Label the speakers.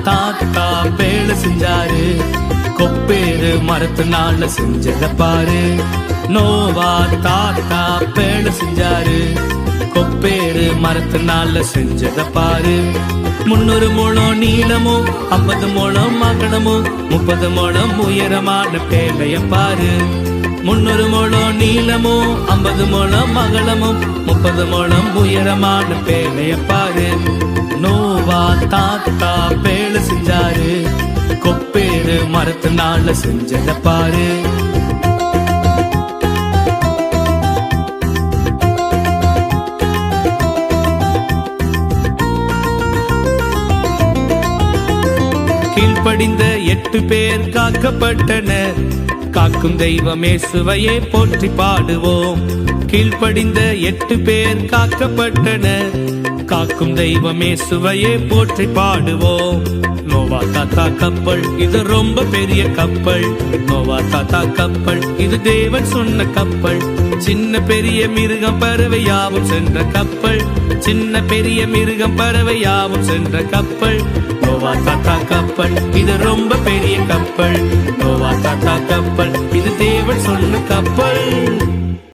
Speaker 1: தாத்தா வேலை செஞ்சாரு, கொப்பேறு மரத்தினால செஞ்சத பாரு. நோவா தாத்தா வேலை செஞ்சாரு, கொப்பேறு மரத்தினால செஞ்சத பாரு. 300 முழம் நீளமும் 50 முழம் அகலமும் 30 முழம் உயரமான பேழைய பாரு. 300 முழம் நீளமும் 50 முழம் அகலமும் 30 முழம் உயரமான பேழைய பாரு. நோவா தாத்தா வேலை செஞ்சாரு, கொப்பேறு மரத்தினால செஞ்சத பாரு. கீழ்ப்படிந்த 8 பேர் காக்கப்பட்டனர், காக்கும் தெய்வம் இயேசுவையே போற்றி பாடுவோம். கீழ்ப்படிந்த 8 பேர் காக்கப்பட்டனர், காக்கும் தெய்வம் இயேசுவையே போற்றி பாடுவோம். நோவா தாத்தா கப்பல் இது ரொம்ப பெரிய கப்பல், நோவா தாத்தா கப்பல் இது தேவன் சொன்ன கப்பல். சின்ன பெரிய மிருகம் பறவை யாவும் சென்ற கப்பல், சின்ன பெரிய மிருகம் பறவை யாவும் சென்ற கப்பல். நோவா தாத்தா கப்பல் இது ரொம்ப பெரிய கப்பல், நோவா தாத்தா கப்பல் இது தேவன் சொன்ன கப்பல்.